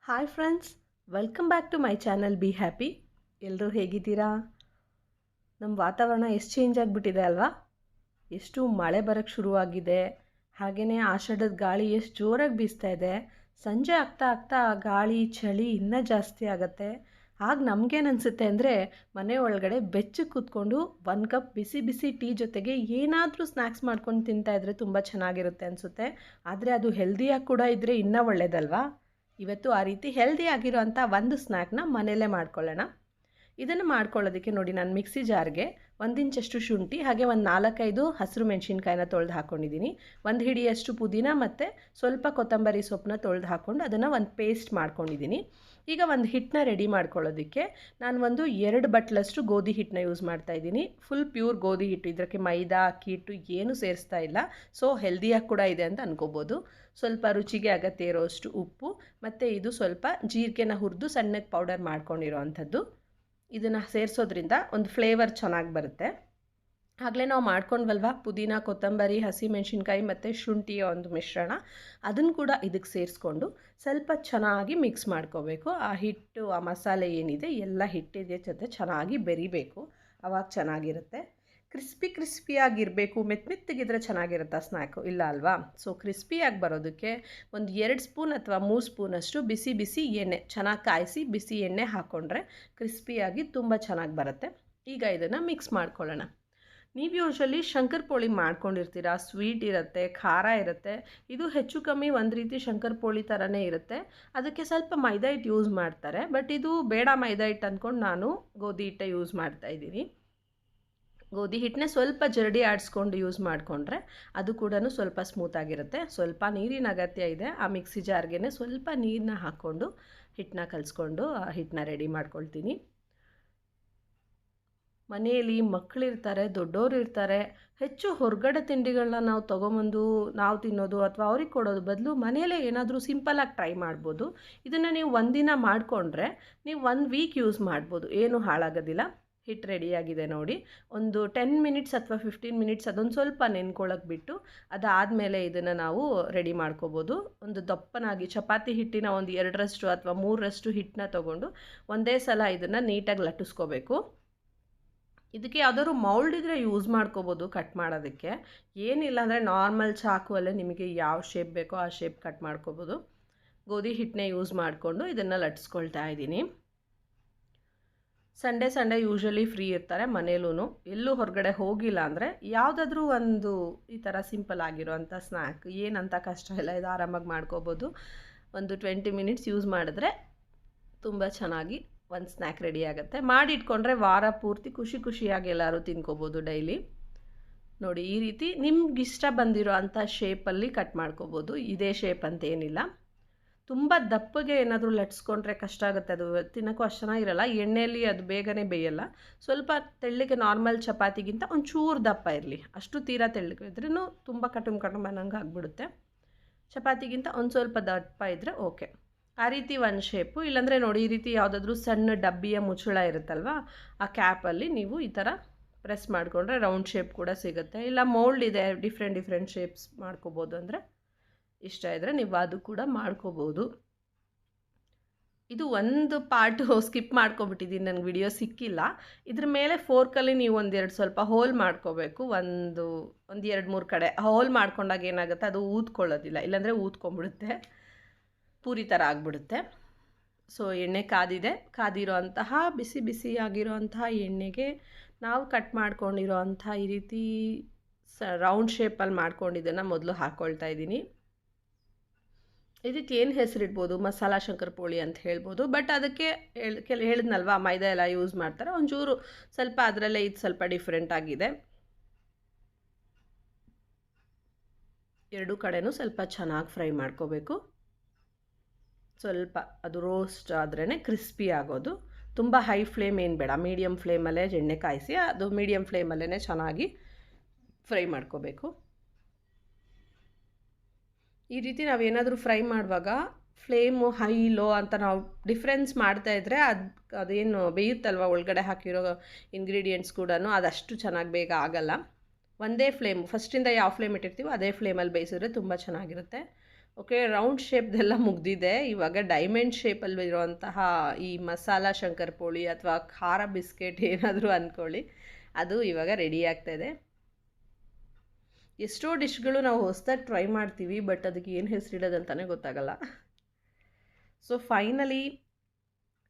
Hi friends, welcome back to my channel be happy. ಎಲ್ಲರೂ ಹೇಗಿದ್ದೀರಾ? ನಮ್ಮ ವಾತಾವರಣ ಎಷ್ಟು ಚೇಂಜ್ ಆಗಿಬಿಟ್ಟಿದೆ ಅಲ್ವಾ? ಎಷ್ಟು ಮಳೆ ಬರೋಕ್ಕೆ ಶುರುವಾಗಿದೆ. ಹಾಗೆಯೇ ಆಷಾಢದ ಗಾಳಿ ಎಷ್ಟು ಜೋರಾಗಿ ಬೀಸ್ತಾ ಇದೆ. ಸಂಜೆ ಆಗ್ತಾ ಆಗ್ತಾ ಗಾಳಿ ಚಳಿ ಇನ್ನೂ ಜಾಸ್ತಿ ಆಗುತ್ತೆ. ಆಗ ನಮಗೇನು ಅನಿಸುತ್ತೆ ಅಂದರೆ, ಮನೆ ಒಳಗಡೆ ಬೆಚ್ಚಗೆ ಕೂತ್ಕೊಂಡು ಒಂದು ಕಪ್ ಬಿಸಿ ಬಿಸಿ ಟೀ ಜೊತೆಗೆ ಏನಾದರೂ ಸ್ನ್ಯಾಕ್ಸ್ ಮಾಡ್ಕೊಂಡು ತಿಂತಾಯಿದ್ರೆ ತುಂಬ ಚೆನ್ನಾಗಿರುತ್ತೆ ಅನಿಸುತ್ತೆ. ಆದರೆ ಅದು ಹೆಲ್ದಿಯಾಗಿ ಕೂಡ ಇದ್ದರೆ ಇನ್ನೂ ಒಳ್ಳೆಯದಲ್ವಾ? ಇವತ್ತು ಆ ರೀತಿ ಹೆಲ್ದಿ ಆಗಿರೋಂಥ ಒಂದು ಸ್ನ್ಯಾಕ್ನ ಮನೆಯಲ್ಲೇ ಮಾಡ್ಕೊಳ್ಳೋಣ. ಇದನ್ನು ಮಾಡ್ಕೊಳ್ಳೋದಕ್ಕೆ ನೋಡಿ, ನಾನು ಮಿಕ್ಸಿ ಜಾರ್ಗೆ 1 ಇಂಚಷ್ಟು ಶುಂಠಿ, ಹಾಗೆ ಒಂದು 4-5 ಹಸಿರು ಮೆಣಸಿನ್ಕಾಯಿನ ತೊಳೆದು ಹಾಕ್ಕೊಂಡಿದ್ದೀನಿ. 1 ಹಿಡಿಯಷ್ಟು ಪುದೀನ ಮತ್ತು ಸ್ವಲ್ಪ ಕೊತ್ತಂಬರಿ ಸೊಪ್ಪನ್ನ ತೊಳೆದು ಹಾಕ್ಕೊಂಡು ಅದನ್ನು ಒಂದು ಪೇಸ್ಟ್ ಮಾಡ್ಕೊಂಡಿದ್ದೀನಿ. ಈಗ ಒಂದು ಹಿಟ್ಟನ್ನ ರೆಡಿ ಮಾಡ್ಕೊಳ್ಳೋದಕ್ಕೆ ನಾನು 2 ಬಟ್ಲಷ್ಟು ಗೋಧಿ ಹಿಟ್ಟನ್ನ ಯೂಸ್ ಮಾಡ್ತಾಯಿದ್ದೀನಿ. ಫುಲ್ ಪ್ಯೂರ್ ಗೋಧಿ ಹಿಟ್ಟು, ಇದಕ್ಕೆ ಮೈದಾ ಅಕ್ಕಿ ಹಿಟ್ಟು ಏನೂ ಸೇರಿಸ್ತಾ ಇಲ್ಲ. ಸೊ ಹೆಲ್ದಿಯಾಗಿ ಕೂಡ ಇದೆ ಅಂತ ಅನ್ಕೋಬೋದು. ಸ್ವಲ್ಪ ರುಚಿಗೆ ಅಗತ್ಯ ಇರೋಷ್ಟು ಉಪ್ಪು, ಮತ್ತು ಇದು ಸ್ವಲ್ಪ ಜೀರಿಗೆನ ಹುರಿದು ಸಣ್ಣಗೆ ಪೌಡರ್ ಮಾಡ್ಕೊಂಡಿರೋ ಅಂಥದ್ದು. ಇದನ್ನು ಸೇರಿಸೋದ್ರಿಂದ ಒಂದು ಫ್ಲೇವರ್ ಚೆನ್ನಾಗಿ ಬರುತ್ತೆ. ಆಗಲೇ ನಾವು ಮಾಡ್ಕೊಂಡ್ವಲ್ವ ಪುದೀನ, ಕೊತ್ತಂಬರಿ, ಹಸಿಮೆಣಸಿನ್ಕಾಯಿ ಮತ್ತು ಶುಂಠಿಯ ಒಂದು ಮಿಶ್ರಣ, ಅದನ್ನು ಕೂಡ ಇದಕ್ಕೆ ಸೇರಿಸ್ಕೊಂಡು ಸ್ವಲ್ಪ ಚೆನ್ನಾಗಿ ಮಿಕ್ಸ್ ಮಾಡ್ಕೋಬೇಕು. ಆ ಹಿಟ್ಟು, ಆ ಮಸಾಲೆ ಏನಿದೆ ಎಲ್ಲ ಹಿಟ್ಟಿನ ಜೊತೆ ಚೆನ್ನಾಗಿ ಬೆರಿಬೇಕು. ಆವಾಗ ಚೆನ್ನಾಗಿರುತ್ತೆ. ಕ್ರಿಸ್ಪಿಯಾಗಿರಬೇಕು, ಮೆತ್ತಗಿದ್ರೆ ಚೆನ್ನಾಗಿರುತ್ತೆ ಸ್ನ್ಯಾಕು, ಇಲ್ಲ ಅಲ್ವಾ? ಸೊ ಕ್ರಿಸ್ಪಿಯಾಗಿ ಬರೋದಕ್ಕೆ 2 ಸ್ಪೂನ್ ಅಥವಾ 3 ಸ್ಪೂನಷ್ಟು ಬಿಸಿ ಬಿಸಿ ಎಣ್ಣೆ ಚೆನ್ನಾಗಿ ಕಾಯಿಸಿ ಬಿಸಿ ಎಣ್ಣೆ ಹಾಕ್ಕೊಂಡ್ರೆ ಕ್ರಿಸ್ಪಿಯಾಗಿ ತುಂಬ ಚೆನ್ನಾಗಿ ಬರುತ್ತೆ. ಈಗ ಇದನ್ನು ಮಿಕ್ಸ್ ಮಾಡ್ಕೊಳ್ಳೋಣ. ನೀವು ಯೂಶಲಿ ಶಂಕರಪೋಳಿ ಮಾಡ್ಕೊಂಡಿರ್ತೀರ. ಸ್ವೀಟ್ ಇರುತ್ತೆ, ಖಾರ ಇರುತ್ತೆ. ಇದು ಹೆಚ್ಚು ಕಮ್ಮಿ ಒಂದು ರೀತಿ ಶಂಕರಪೋಳಿ ಥರನೇ ಇರುತ್ತೆ. ಅದಕ್ಕೆ ಸ್ವಲ್ಪ ಮೈದಾ ಹಿಟ್ಟು ಯೂಸ್ ಮಾಡ್ತಾರೆ. ಬಟ್ ಇದು ಬೇಡ ಮೈದಾ ಹಿಟ್ಟು ಅಂದ್ಕೊಂಡು ನಾನು ಗೋಧಿ ಹಿಟ್ಟೆ ಯೂಸ್ ಮಾಡ್ತಾಯಿದ್ದೀನಿ. ಗೋಧಿ ಹಿಟ್ಟನ್ನೇ ಸ್ವಲ್ಪ ಜರಡಿ ಆಡಿಸ್ಕೊಂಡು ಯೂಸ್ ಮಾಡಿಕೊಂಡ್ರೆ ಅದು ಕೂಡ ಸ್ವಲ್ಪ ಸ್ಮೂತಾಗಿರುತ್ತೆ. ಸ್ವಲ್ಪ ನೀರಿನ ಅಗತ್ಯ ಇದೆ. ಆ ಮಿಕ್ಸಿ ಜಾರ್ಗೆ ಸ್ವಲ್ಪ ನೀರನ್ನ ಹಾಕ್ಕೊಂಡು ಹಿಟ್ಟನ್ನ ಕಲಿಸ್ಕೊಂಡು ಆ ಹಿಟ್ಟನ್ನ ರೆಡಿ ಮಾಡ್ಕೊಳ್ತೀನಿ. ಮನೆಯಲ್ಲಿ ಮಕ್ಕಳಿರ್ತಾರೆ, ದೊಡ್ಡವರು ಇರ್ತಾರೆ. ಹೆಚ್ಚು ಹೊರಗಡೆ ತಿಂಡಿಗಳನ್ನ ನಾವು ತೊಗೊಂಬಂದು ನಾವು ತಿನ್ನೋದು ಅಥವಾ ಅವ್ರಿಗೆ ಕೊಡೋದು ಬದಲು ಮನೆಯಲ್ಲೇ ಏನಾದರೂ ಸಿಂಪಲಾಗಿ ಟ್ರೈ ಮಾಡ್ಬೋದು. ಇದನ್ನು ನೀವು ಒಂದಿನ ಮಾಡಿಕೊಂಡ್ರೆ ನೀವು 1 ವೀಕ್ ಯೂಸ್ ಮಾಡ್ಬೋದು, ಏನೂ ಹಾಳಾಗೋದಿಲ್ಲ. ಹಿಟ್ಟು ರೆಡಿಯಾಗಿದೆ ನೋಡಿ. ಒಂದು 10 ಮಿನಿಟ್ಸ್ ಅಥವಾ 15 ಮಿನಿಟ್ಸ್ ಅದೊಂದು ಸ್ವಲ್ಪ ನೆನ್ಕೊಳ್ಳೋಕೆ ಬಿಟ್ಟು ಅದಾದಮೇಲೆ ಇದನ್ನು ನಾವು ರೆಡಿ ಮಾಡ್ಕೋಬೋದು. ಒಂದು ದಪ್ಪನಾಗಿ ಚಪಾತಿ ಹಿಟ್ಟಿನ 2ರಷ್ಟು ಅಥವಾ 3ರಷ್ಟು ಹಿಟ್ಟನ್ನ ತೊಗೊಂಡು ಒಂದೇ ಸಲ ಇದನ್ನು ನೀಟಾಗಿ ಲಟ್ಟಿಸ್ಕೋಬೇಕು. ಇದಕ್ಕೆ ಯಾವ್ದಾದ್ರು ಮೌಲ್ಡ್ ಇದ್ದರೆ ಯೂಸ್ ಮಾಡ್ಕೋಬೋದು ಕಟ್ ಮಾಡೋದಕ್ಕೆ. ಏನಿಲ್ಲ ಅಂದರೆ ನಾರ್ಮಲ್ ಚಾಕುವಲ್ಲೇ ನಿಮಗೆ ಯಾವ ಶೇಪ್ ಬೇಕೋ ಆ ಶೇಪ್ ಕಟ್ ಮಾಡ್ಕೋಬೋದು. ಗೋಧಿ ಹಿಟ್ಟನ್ನೇ ಯೂಸ್ ಮಾಡಿಕೊಂಡು ಇದನ್ನು ಲಟ್ಟಿಸ್ಕೊಳ್ತಾ ಇದ್ದೀನಿ. ಸಂಡೇ ಯೂಶಲಿ ಫ್ರೀ ಇರ್ತಾರೆ ಮನೇಲೂ. ಎಲ್ಲೂ ಹೊರಗಡೆ ಹೋಗಿಲ್ಲ ಅಂದರೆ ಯಾವುದಾದ್ರೂ ಒಂದು ಈ ಥರ ಸಿಂಪಲ್ ಆಗಿರೋವಂಥ ಸ್ನ್ಯಾಕ್, ಏನಂತ ಕಷ್ಟ ಇಲ್ಲ, ಇದು ಆರಾಮಾಗಿ ಮಾಡ್ಕೋಬೋದು. ಒಂದು 20 ಮಿನಿಟ್ಸ್ ಯೂಸ್ ಮಾಡಿದ್ರೆ ತುಂಬ ಚೆನ್ನಾಗಿ ಒಂದು ಸ್ನ್ಯಾಕ್ ರೆಡಿ ಆಗುತ್ತೆ. ಮಾಡಿಟ್ಕೊಂಡ್ರೆ ವಾರ ಪೂರ್ತಿ ಖುಷಿಯಾಗಿ ಎಲ್ಲರೂ ತಿನ್ಕೋಬೋದು ಡೈಲಿ. ನೋಡಿ, ಈ ರೀತಿ ನಿಮ್ಗೆ ಇಷ್ಟ ಬಂದಿರೋ ಅಂಥ ಶೇಪಲ್ಲಿ ಕಟ್ ಮಾಡ್ಕೋಬೋದು. ಇದೇ ಶೇಪ್ ಅಂತ ಏನಿಲ್ಲ. ತುಂಬ ದಪ್ಪಗೆ ಏನಾದರೂ ಲಟ್ಸ್ಕೊಂಡ್ರೆ ಕಷ್ಟ ಆಗುತ್ತೆ, ಅದು ತಿನ್ನೋಕ್ಕೂ ಅಷ್ಟು ಚೆನ್ನಾಗಿರಲ್ಲ. ಎಣ್ಣೆಯಲ್ಲಿ ಅದು ಬೇಗನೆ ಬೇಯಲ್ಲ. ಸ್ವಲ್ಪ ತೆಳ್ಳಗೆ ನಾರ್ಮಲ್ ಚಪಾತಿಗಿಂತ ಒಂಚೂರು ದಪ್ಪ ಇರಲಿ, ಅಷ್ಟು ತೀರಾ ತೆಳ್ಳಗೆ ಇದ್ರೂ ತುಂಬ ಕಟುಮ್ ಅನ್ನಂಗೆ ಆಗಿಬಿಡುತ್ತೆ. ಚಪಾತಿಗಿಂತ ಒಂದು ಸ್ವಲ್ಪ ದಪ್ಪ ಇದ್ದರೆ ಓಕೆ. ಆ ರೀತಿ ಒಂದು ಶೇಪು. ಇಲ್ಲಾಂದರೆ ನೋಡಿ, ಈ ರೀತಿ ಯಾವುದಾದ್ರೂ ಸಣ್ಣ ಡಬ್ಬಿಯ ಮುಚ್ಚಳ ಇರುತ್ತಲ್ವ, ಆ ಕ್ಯಾಪಲ್ಲಿ ನೀವು ಈ ಥರ ಪ್ರೆಸ್ ಮಾಡಿಕೊಂಡ್ರೆ ರೌಂಡ್ ಶೇಪ್ ಕೂಡ ಸಿಗುತ್ತೆ. ಇಲ್ಲ ಮೌಲ್ಡ್ ಇದೆ, ಡಿಫ್ರೆಂಟ್ ಶೇಪ್ಸ್ ಮಾಡ್ಕೋಬೋದು ಅಂದರೆ ಇಷ್ಟ ಇದ್ದರೆ ನೀವು ಅದು ಕೂಡ ಮಾಡ್ಕೋಬೋದು. ಇದು ಒಂದು ಪಾರ್ಟು ಸ್ಕಿಪ್ ಮಾಡ್ಕೊಬಿಟ್ಟಿದ್ದೀನಿ, ನನಗೆ ವಿಡಿಯೋ ಸಿಕ್ಕಿಲ್ಲ. ಇದ್ರ ಮೇಲೆ ಫೋರ್ಕಲ್ಲಿ ನೀವು 1-2 ಸ್ವಲ್ಪ ಹೋಲ್ ಮಾಡ್ಕೋಬೇಕು. ಒಂದು 2-3 ಕಡೆ ಹೋಲ್ ಮಾಡ್ಕೊಂಡಾಗ ಏನಾಗುತ್ತೆ, ಅದು ಊದ್ಕೊಳ್ಳೋದಿಲ್ಲ, ಇಲ್ಲಾಂದರೆ ಊದ್ಕೊಂಡ್ಬಿಡುತ್ತೆ, ಪೂರಿ ಥರ ಆಗಿಬಿಡುತ್ತೆ. ಸೊ ಎಣ್ಣೆ ಕಾದಿರೋ ಅಂತಹ ಬಿಸಿ ಆಗಿರೋಂತಹ ಎಣ್ಣೆಗೆ ನಾವು ಕಟ್ ಮಾಡ್ಕೊಂಡಿರೋ ಅಂಥ ಈ ರೀತಿ ರೌಂಡ್ ಶೇಪಲ್ಲಿ ಮಾಡ್ಕೊಂಡಿದ್ದನ್ನು ಮೊದಲು ಹಾಕ್ಕೊಳ್ತಾ ಇದ್ದೀನಿ. ಇದಕ್ಕೆ ಏನು ಹೆಸರಿಡ್ಬೋದು, ಮಸಾಲ ಶಂಕರಪೋಳಿ ಅಂತ ಹೇಳ್ಬೋದು. ಬಟ್ ಅದಕ್ಕೆ ಹೇಳಿದ್ನಲ್ವ, ಮೈದಾ ಎಲ್ಲ ಯೂಸ್ ಮಾಡ್ತಾರೆ. ಒಂಚೂರು ಸ್ವಲ್ಪ ಅದರಲ್ಲೇ ಇದು ಸ್ವಲ್ಪ ಡಿಫ್ರೆಂಟ್ ಆಗಿದೆ. 2 ಕಡೆನೂ ಸ್ವಲ್ಪ ಚೆನ್ನಾಗಿ ಫ್ರೈ ಮಾಡ್ಕೋಬೇಕು. ಸ್ವಲ್ಪ ಅದು ರೋಸ್ಟ್ ಆದ್ರೇ ಕ್ರಿಸ್ಪಿ ಆಗೋದು. ತುಂಬ ಹೈ ಫ್ಲೇಮ್ ಏನು ಬೇಡ, ಮೀಡಿಯಮ್ ಫ್ಲೇಮಲ್ಲೇ ಎಣ್ಣೆ ಕಾಯಿಸಿ ಅದು ಮೀಡಿಯಮ್ ಫ್ಲೇಮಲ್ಲೇ ಚೆನ್ನಾಗಿ ಫ್ರೈ ಮಾಡ್ಕೋಬೇಕು. ಈ ರೀತಿ ನಾವೇನಾದರೂ ಫ್ರೈ ಮಾಡುವಾಗ ಫ್ಲೇಮು ಹೈ ಲೋ ಅಂತ ನಾವು ಡಿಫ್ರೆನ್ಸ್ ಮಾಡ್ತಾಯಿದ್ರೆ ಅದೇನು ಬೇಯುತ್ತಲ್ವ ಒಳಗಡೆ ಹಾಕಿರೋ ಇಂಗ್ರೀಡಿಯೆಂಟ್ಸ್ ಕೂಡ ಅದಷ್ಟು ಚೆನ್ನಾಗಿ ಬೇಗ ಆಗಲ್ಲ. ಒಂದೇ ಫ್ಲೇಮ್ ಫಸ್ಟಿಂದ ಯಾವ ಫ್ಲೇಮ್ ಇಟ್ಟಿರ್ತೀವೋ ಅದೇ ಫ್ಲೇಮಲ್ಲಿ ಬೇಯಿಸಿದ್ರೆ ತುಂಬ ಚೆನ್ನಾಗಿರುತ್ತೆ. ಓಕೆ, ರೌಂಡ್ ಶೇಪ್ದೆಲ್ಲ ಮುಗ್ದಿದೆ. ಇವಾಗ ಡೈಮಂಡ್ ಶೇಪಲ್ಲಿರುವಂತಹ ಈ ಮಸಾಲ ಶಂಕರಪೋಳಿ ಅಥವಾ ಖಾರ ಬಿಸ್ಕೆಟ್ ಏನಾದರೂ ಅಂದ್ಕೊಳ್ಳಿ, ಅದು ಇವಾಗ ರೆಡಿ ಆಗ್ತಾಯಿದೆ. ಎಷ್ಟೋ ಡಿಶ್ಗಳು ನಾವು ಹೊಸದಾಗಿ ಟ್ರೈ ಮಾಡ್ತೀವಿ, ಬಟ್ ಅದಕ್ಕೆ ಏನು ಹೆಸರಿಡೋದಂತಲೇ ಗೊತ್ತಾಗಲ್ಲ. ಸೊ ಫೈನಲಿ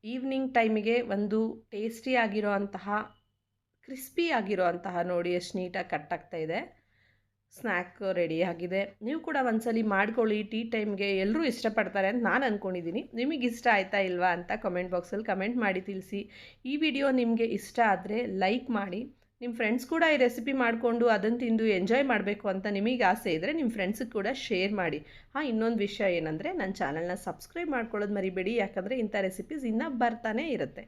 ಈವ್ನಿಂಗ್ ಟೈಮಿಗೆ ಒಂದು ಟೇಸ್ಟಿ ಆಗಿರೋ ಅಂತಹ ಕ್ರಿಸ್ಪಿ ಆಗಿರೋ ಅಂತಹ ನೋಡಿ ಎಷ್ಟು ನೀಟಾಗಿ ಕಟ್ಟಾಗ್ತಾ ಇದೆ. ಸ್ನ್ಯಾಕ್ ರೆಡಿ ಆಗಿದೆ. ನೀವು ಕೂಡ ಒಂದ್ಸಲಿ ಮಾಡ್ಕೊಳ್ಳಿ. ಟೀ ಟೈಮ್ಗೆ ಎಲ್ಲರೂ ಇಷ್ಟಪಡ್ತಾರೆ ಅಂತ ನಾನು ಅಂದ್ಕೊಂಡಿದ್ದೀನಿ. ನಿಮಗೆ ಇಷ್ಟ ಆಯಿತಾ ಇಲ್ವಾ ಅಂತ ಕಮೆಂಟ್ ಬಾಕ್ಸಲ್ಲಿ ಕಮೆಂಟ್ ಮಾಡಿ ತಿಳಿಸಿ. ಈ ವಿಡಿಯೋ ನಿಮಗೆ ಇಷ್ಟ ಆದರೆ ಲೈಕ್ ಮಾಡಿ. ನಿಮ್ಮ ಫ್ರೆಂಡ್ಸ್ ಕೂಡ ಈ ರೆಸಿಪಿ ಮಾಡಿಕೊಂಡು ಅದನ್ನು ತಿಂದು ಎಂಜಾಯ್ ಮಾಡಬೇಕು ಅಂತ ನಿಮಗೆ ಆಸೆ ಇದ್ದರೆ ನಿಮ್ಮ ಫ್ರೆಂಡ್ಸಿಗೆ ಕೂಡ ಶೇರ್ ಮಾಡಿ. ಇನ್ನೊಂದು ವಿಷಯ ಏನಂದರೆ ನನ್ನ ಚಾನಲ್ನ ಸಬ್ಸ್ಕ್ರೈಬ್ ಮಾಡ್ಕೊಳ್ಳೋದು ಮರಿಬೇಡಿ, ಯಾಕಂದರೆ ಇಂಥ ರೆಸಿಪೀಸ್ ಇನ್ನೂ ಬರ್ತಾನೆ ಇರುತ್ತೆ.